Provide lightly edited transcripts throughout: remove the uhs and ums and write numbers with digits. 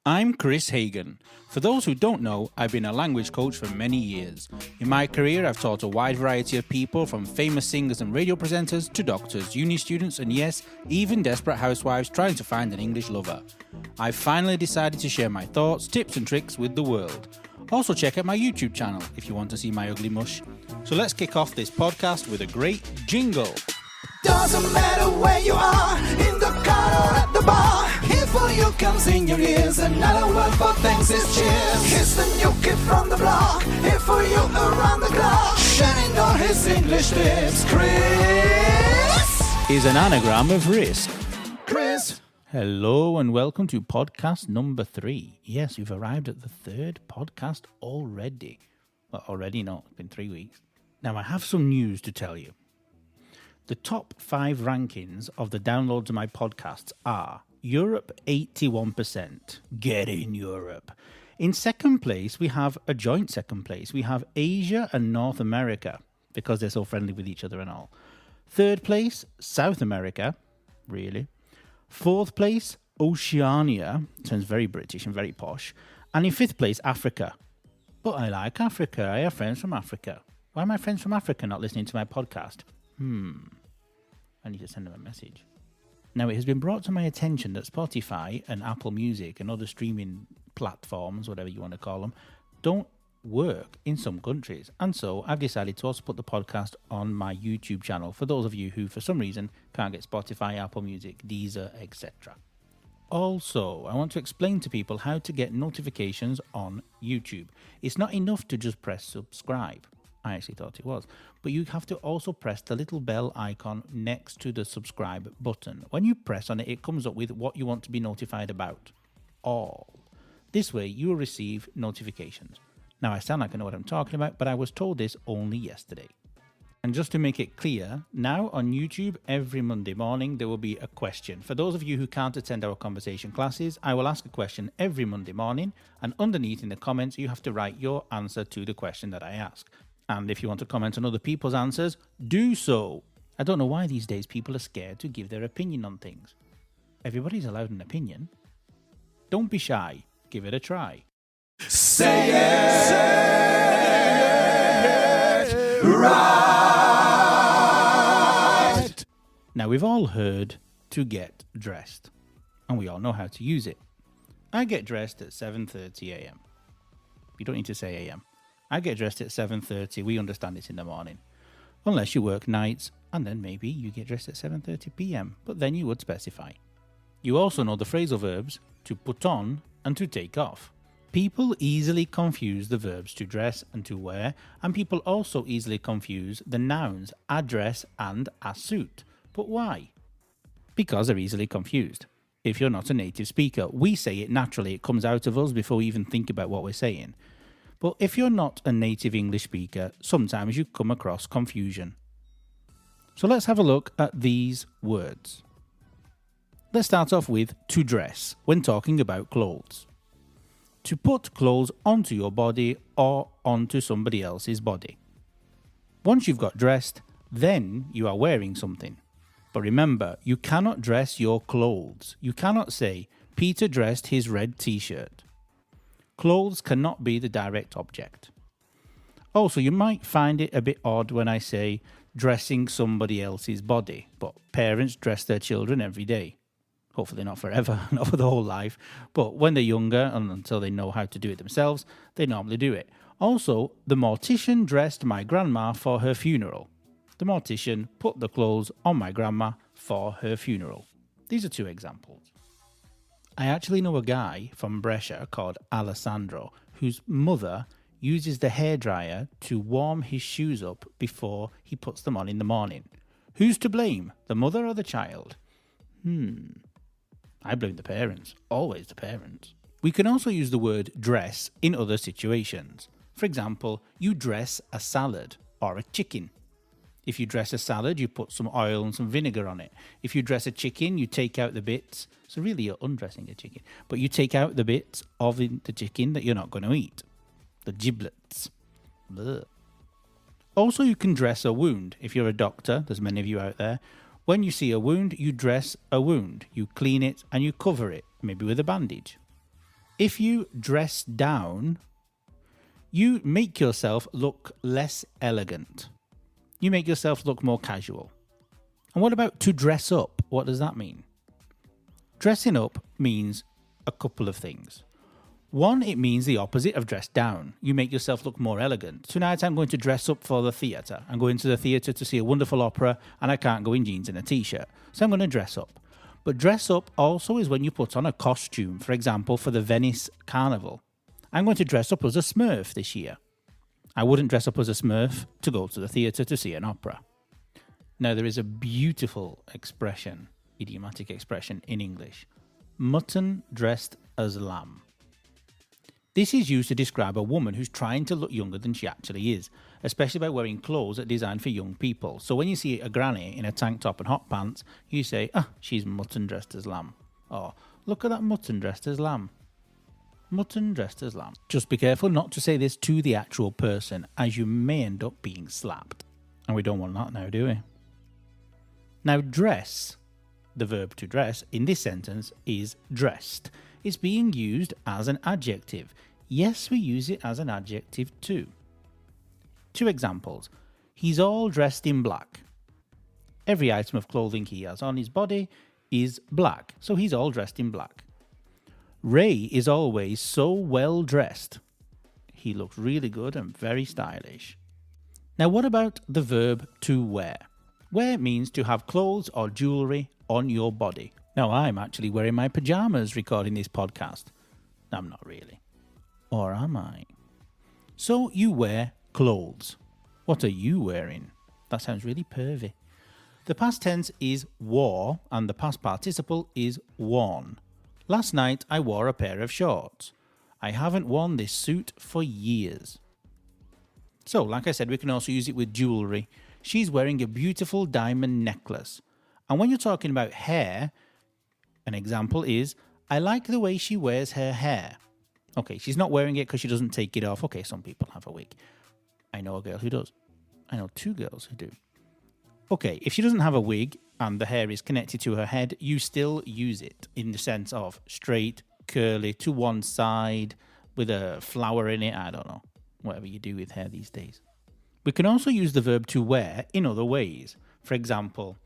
I'm Kris Hagan. For those who don't know, I've been a language coach for many years. In my career, I've taught a wide variety of people, from famous singers and radio presenters to doctors, uni students, and yes, even desperate housewives trying to find an English lover. I've finally decided to share my thoughts, tips and tricks with the world. Also check out my YouTube channel if you want to see my ugly mush. So let's kick off this podcast with a great jingle. Doesn't matter where you are, in the car or at the bar. Here for you comes in your ears, another word for thanks is cheers. Here's the new kid from the block, here for you around the clock, shining all his English tips. Kris is an anagram of risk. Kris. Hello and welcome to podcast number 3. Yes, we've arrived at the third podcast already. Well, already not, it's been 3 weeks. Now I have some news to tell you. The top 5 rankings of the downloads of my podcasts are Europe 81%. Get in Europe. In second place, we have a joint second place. We have Asia and North America because they're so friendly with each other and all. Third place, South America. Really? Fourth place, Oceania. Sounds very British and very posh. And in fifth place, Africa. But I like Africa. I have friends from Africa. Why are my friends from Africa not listening to my podcast? I need to send them a message. Now, it has been brought to my attention that Spotify and Apple Music and other streaming platforms, whatever you want to call them, don't work in some countries. And so I've decided to also put the podcast on my YouTube channel for those of you who, for some reason, can't get Spotify, Apple Music, Deezer, etc. Also, I want to explain to people how to get notifications on YouTube. It's not enough to just press subscribe. I actually thought it was. But you have to also press the little bell icon next to the subscribe button. When you press on it, it comes up with what you want to be notified about. All. This way, you will receive notifications. Now, I sound like I know what I'm talking about, but I was told this only yesterday. And just to make it clear, now on YouTube, every Monday morning, there will be a question. For those of you who can't attend our conversation classes, I will ask a question every Monday morning, and underneath in the comments, you have to write your answer to the question that I ask. And if you want to comment on other people's answers, do so. I don't know why these days people are scared to give their opinion on things. Everybody's allowed an opinion. Don't be shy. Give it a try. Say it right. Now, we've all heard to get dressed, and we all know how to use it. I get dressed at 7:30 a.m. You don't need to say a.m. I get dressed at 7:30. We understand it's in the morning. Unless you work nights, and then maybe you get dressed at 7:30 p.m. But then you would specify. You also know the phrasal verbs to put on and to take off. People easily confuse the verbs to dress and to wear, and people also easily confuse the nouns address and as suit. But why? Because they're easily confused. If you're not a native speaker, we say it naturally. It comes out of us before we even think about what we're saying. But if you're not a native English speaker, sometimes you come across confusion. So let's have a look at these words. Let's start off with to dress when talking about clothes. To put clothes onto your body or onto somebody else's body. Once you've got dressed, then you are wearing something. But remember, you cannot dress your clothes. You cannot say, Peter dressed his red t-shirt. Clothes cannot be the direct object. Also, you might find it a bit odd when I say dressing somebody else's body, but parents dress their children every day. Hopefully not forever, not for the whole life, but when they're younger and until they know how to do it themselves, they normally do it. Also, the mortician dressed my grandma for her funeral. The mortician put the clothes on my grandma for her funeral. These are 2 examples. I actually know a guy from Brescia called Alessandro whose mother uses the hairdryer to warm his shoes up before he puts them on in the morning. Who's to blame, the mother or the child? I blame the parents, always the parents. We can also use the word dress in other situations. For example, you dress a salad or a chicken. If you dress a salad, you put some oil and some vinegar on it. If you dress a chicken, you take out the bits. So really, you're undressing a chicken. But you take out the bits of the chicken that you're not going to eat. The giblets. Blech. Also, you can dress a wound. If you're a doctor, there's many of you out there, when you see a wound, you dress a wound. You clean it and you cover it, maybe with a bandage. If you dress down, you make yourself look less elegant. You make yourself look more casual. And what about to dress up? What does that mean? Dressing up means a couple of things. One, it means the opposite of dress down. You make yourself look more elegant. Tonight I'm going to dress up for the theatre. I'm going to the theatre to see a wonderful opera and I can't go in jeans and a t-shirt. So I'm going to dress up. But dress up also is when you put on a costume. For example, for the Venice Carnival. I'm going to dress up as a Smurf this year. I wouldn't dress up as a Smurf to go to the theatre to see an opera. Now there is a beautiful expression, idiomatic expression in English. Mutton dressed as lamb. This is used to describe a woman who's trying to look younger than she actually is, especially by wearing clothes that are designed for young people. So when you see a granny in a tank top and hot pants, you say, she's mutton dressed as lamb. Or, look at that mutton dressed as lamb. Mutton dressed as lamb. Just be careful not to say this to the actual person, as you may end up being slapped. And we don't want that now, do we? Now, dress, the verb to dress, in this sentence is dressed. It's being used as an adjective. Yes, we use it as an adjective too. 2 examples. He's all dressed in black. Every item of clothing he has on his body is black, so he's all dressed in black. Ray is always so well dressed. He looks really good and very stylish. Now, what about the verb to wear? Wear means to have clothes or jewellery on your body. Now, I'm actually wearing my pyjamas recording this podcast. I'm not really. Or am I? So you wear clothes. What are you wearing? That sounds really pervy. The past tense is wore and the past participle is worn. Last night I wore a pair of shorts. I haven't worn this suit for years. So, like I said, we can also use it with jewellery. She's wearing a beautiful diamond necklace. And when you're talking about hair, an example is, I like the way she wears her hair. Okay, she's not wearing it because she doesn't take it off. Okay, some people have a wig. I know a girl who does. I know 2 girls who do. Okay, if she doesn't have a wig and the hair is connected to her head, you still use it in the sense of straight, curly, to one side, with a flower in it. I don't know. Whatever you do with hair these days. We can also use the verb to wear in other ways. For example,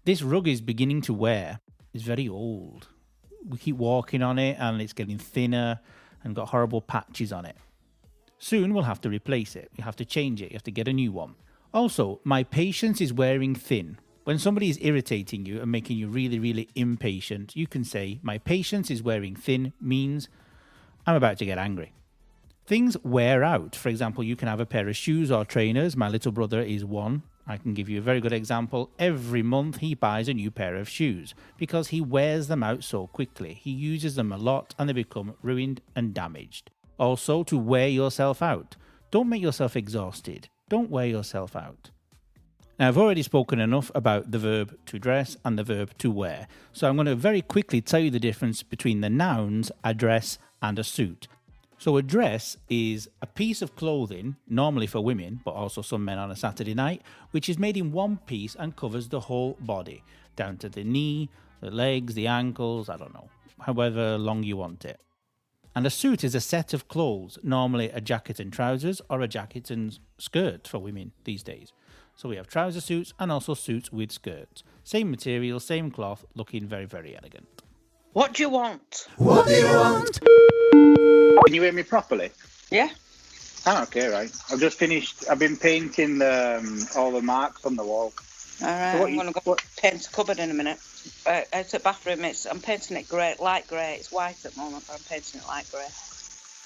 this rug is beginning to wear. It's very old. We keep walking on it and it's getting thinner and got horrible patches on it. Soon we'll have to replace it. You have to change it. You have to get a new one. Also, my patience is wearing thin. When somebody is irritating you and making you really, really impatient, you can say, my patience is wearing thin means I'm about to get angry. Things wear out. For example, you can have a pair of shoes or trainers. My little brother is one. I can give you a very good example. Every month he buys a new pair of shoes because he wears them out so quickly. He uses them a lot and they become ruined and damaged. Also, to wear yourself out. Don't make yourself exhausted. Don't wear yourself out. Now, I've already spoken enough about the verb to dress and the verb to wear. So I'm going to very quickly tell you the difference between the nouns, a dress and a suit. So a dress is a piece of clothing, normally for women, but also some men on a Saturday night, which is made in one piece and covers the whole body, down to the knee, the legs, the ankles, I don't know, however long you want it. And a suit is a set of clothes, normally a jacket and trousers or a jacket and skirt for women these days. So we have trouser suits and also suits with skirts. Same material, same cloth, looking very, very elegant. What do you want? What do you want? Can you hear me properly? Yeah. Oh, okay, right. I've just finished. I've been painting all the marks on the wall. All right. So I'm going to go paint the cupboard in a minute. It's the bathroom. I'm painting it grey, light grey. It's white at the moment, but I'm painting it light grey.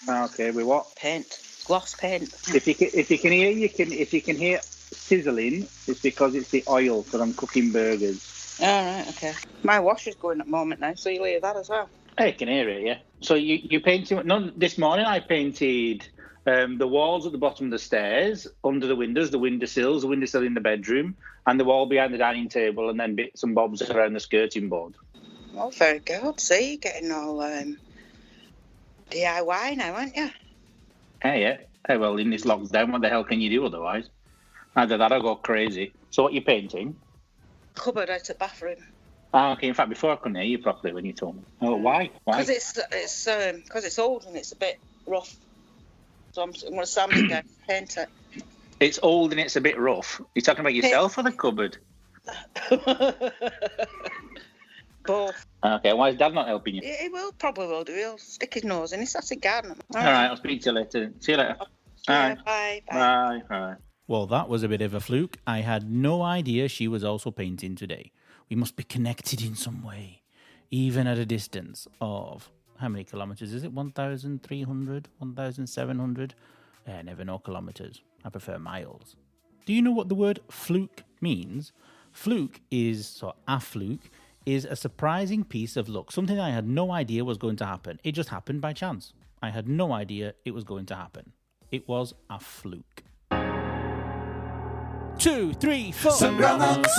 Oh, okay, with what? Paint. Gloss paint. If you can hear sizzling, it's because it's the oil because I'm cooking burgers. All right. Okay. My washer's going at the moment now, so you'll hear that as well. I can hear it, yeah. So you painted. No, this morning I painted the walls at the bottom of the stairs, under the windows, the windowsill in the bedroom, and the wall behind the dining table, and then bits and bobs around the skirting board. Oh, very good. See, you're getting all DIY now, aren't you? Yeah. Hey, well, in this lockdown, what the hell can you do otherwise? Either that or go crazy. So what are you painting? Cupboard out the bathroom. Okay, in fact, before I couldn't hear you properly when you told me. Oh, why? Because it's old and it's a bit rough. So I'm going to sand it down, paint it. It's old and it's a bit rough. You're talking about yourself or the cupboard? Both. Okay, why is Dad not helping you? He probably will do. He'll stick his nose in. He's at a garden. All right, I'll speak to you later. See you later. Yeah, Bye. bye. Bye. Well, that was a bit of a fluke. I had no idea she was also painting today. We must be connected in some way, even at a distance of, how many kilometres is it? 1,300? 1,700? I never know kilometres. I prefer miles. Do you know what the word fluke means? Fluke is, a fluke, is a surprising piece of luck. Something I had no idea was going to happen. It just happened by chance. I had no idea it was going to happen. It was a fluke. 2, 3, 4. Some grammar. Let's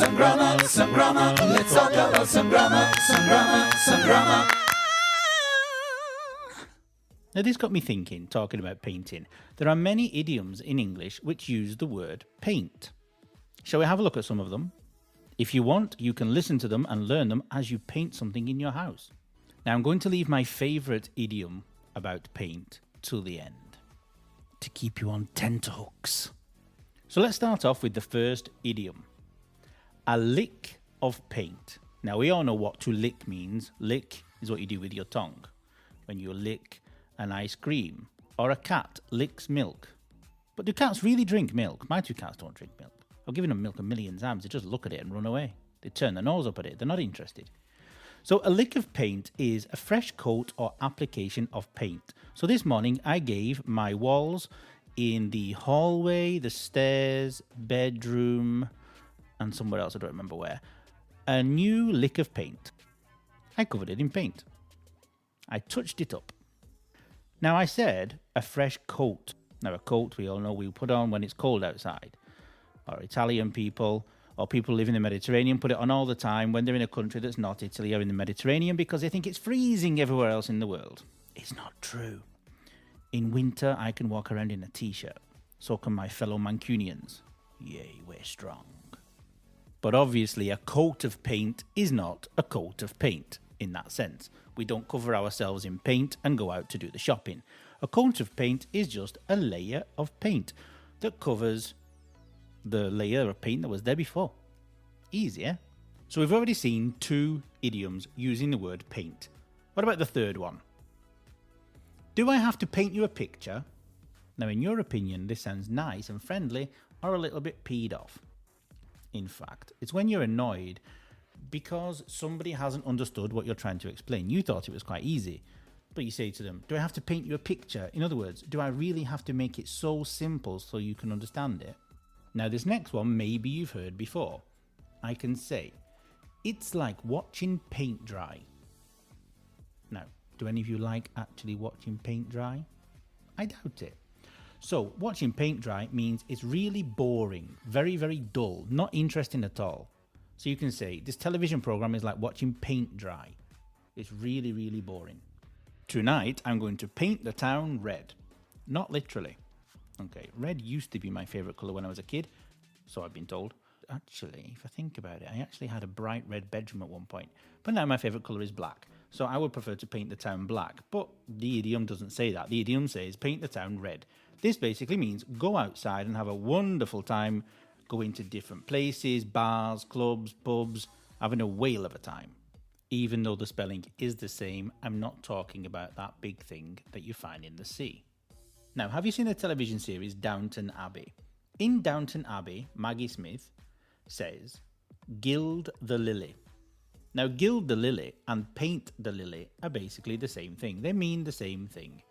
talk about some grammar. Now, this got me thinking, talking about painting. There are many idioms in English which use the word paint. Shall we have a look at some of them? If you want, you can listen to them and learn them as you paint something in your house. Now, I'm going to leave my favourite idiom about paint till the end, to keep you on tenterhooks. So let's start off with the first idiom. A lick of paint. Now, we all know what to lick means. Lick is what you do with your tongue. When you lick an ice cream, or a cat licks milk. But do cats really drink milk? My 2 cats don't drink milk. I've given them milk a million times. They just look at it and run away. They turn their nose up at it. They're not interested. So a lick of paint is a fresh coat or application of paint. So this morning I gave my walls in the hallway, the stairs, bedroom, and somewhere else, I don't remember where, a new lick of paint. I covered it in paint. I touched it up. Now, I said a fresh coat. Now, a coat, we all know we put on when it's cold outside. Or Italian people, or people live in the Mediterranean, put it on all the time when they're in a country that's not Italy or in the Mediterranean because they think it's freezing everywhere else in the world. It's not true. In winter, I can walk around in a t-shirt. So can my fellow Mancunians. Yay, we're strong. But obviously, a coat of paint is not a coat of paint in that sense. We don't cover ourselves in paint and go out to do the shopping. A coat of paint is just a layer of paint that covers the layer of paint that was there before. Easy, eh? So we've already seen 2 idioms using the word paint. What about the third one? Do I have to paint you a picture? Now, in your opinion, this sounds nice and friendly or a little bit peed off. In fact, it's when you're annoyed because somebody hasn't understood what you're trying to explain. You thought it was quite easy, but you say to them, do I have to paint you a picture? In other words, do I really have to make it so simple so you can understand it? Now, this next one, maybe you've heard before. I can say, it's like watching paint dry. Now, do any of you like actually watching paint dry? I doubt it. So, watching paint dry means it's really boring, very, very dull, not interesting at all. So you can say, this television program is like watching paint dry. It's really, really boring. Tonight, I'm going to paint the town red. Not literally. Okay, red used to be my favourite colour when I was a kid, so I've been told. Actually, if I think about it, I actually had a bright red bedroom at one point. But now my favourite colour is black. So I would prefer to paint the town black. But the idiom doesn't say that. The idiom says paint the town red. This basically means go outside and have a wonderful time, go into different places, bars, clubs, pubs, having a whale of a time. Even though the spelling is the same, I'm not talking about that big thing that you find in the sea. Now, have you seen the television series Downton Abbey? In Downton Abbey, Maggie Smith says, gild the lily. Now, gild the lily and paint the lily are basically the same thing. They mean the same thing.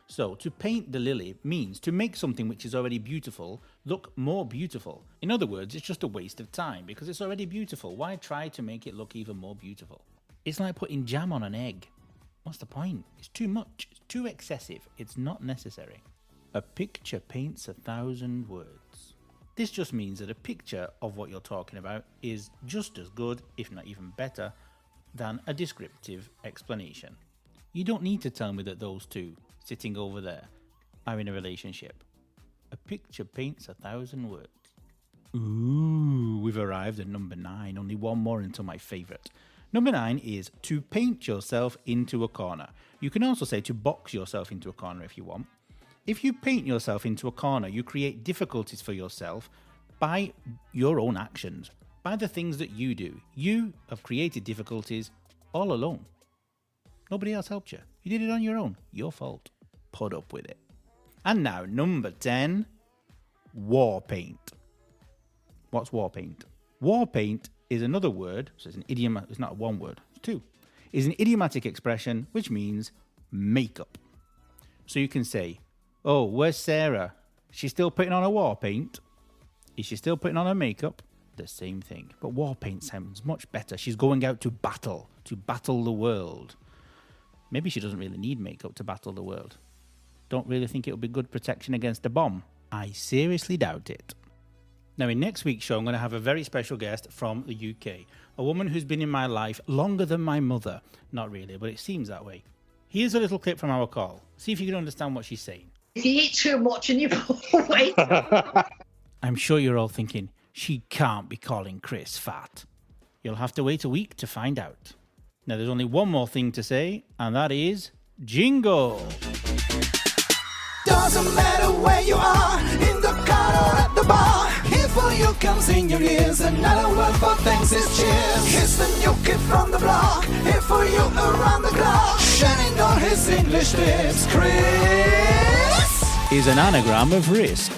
So, to paint the lily means to make something which is already beautiful look more beautiful. In other words, it's just a waste of time because it's already beautiful. Why try to make it look even more beautiful? It's like putting jam on an egg. What's the point? It's too much. It's too excessive. It's not necessary. A picture paints 1,000 words. This just means that a picture of what you're talking about is just as good, if not even better, than a descriptive explanation. You don't need to tell me that those two, sitting over there, are in a relationship. A picture paints 1,000 words. Ooh, we've arrived at number 9. Only one more until my favourite. Number 9 is to paint yourself into a corner. You can also say to box yourself into a corner if you want. If you paint yourself into a corner, you create difficulties for yourself by your own actions, by the things that you do. You have created difficulties all alone. Nobody else helped you. You did it on your own. Your fault. Put up with it. And now, number 10, war paint. What's war paint? War paint is another word, so it's an idiom, it's not one word, it's two. It's an idiomatic expression which means makeup. So you can say, oh, where's Sarah? She's still putting on her war paint? Is she still putting on her makeup? The same thing. But war paint sounds much better. She's going out to battle the world. Maybe she doesn't really need makeup to battle the world. Don't really think it would be good protection against a bomb. I seriously doubt it. Now, in next week's show, I'm going to have a very special guest from the UK. A woman who's been in my life longer than my mother. Not really, but it seems that way. Here's a little clip from our call. See if you can understand what she's saying. If you eat too much and you put weight on. I'm sure you're all thinking, she can't be calling Kris fat. You'll have to wait a week to find out. Now, there's only one more thing to say, and that is jingle. Doesn't matter where you are, in the car or at the bar. Here for you comes in your ears, another word for thanks is cheers. Here's the new kid from the block, here for you around the clock. Shining all his English tips, Kris is an anagram of risk.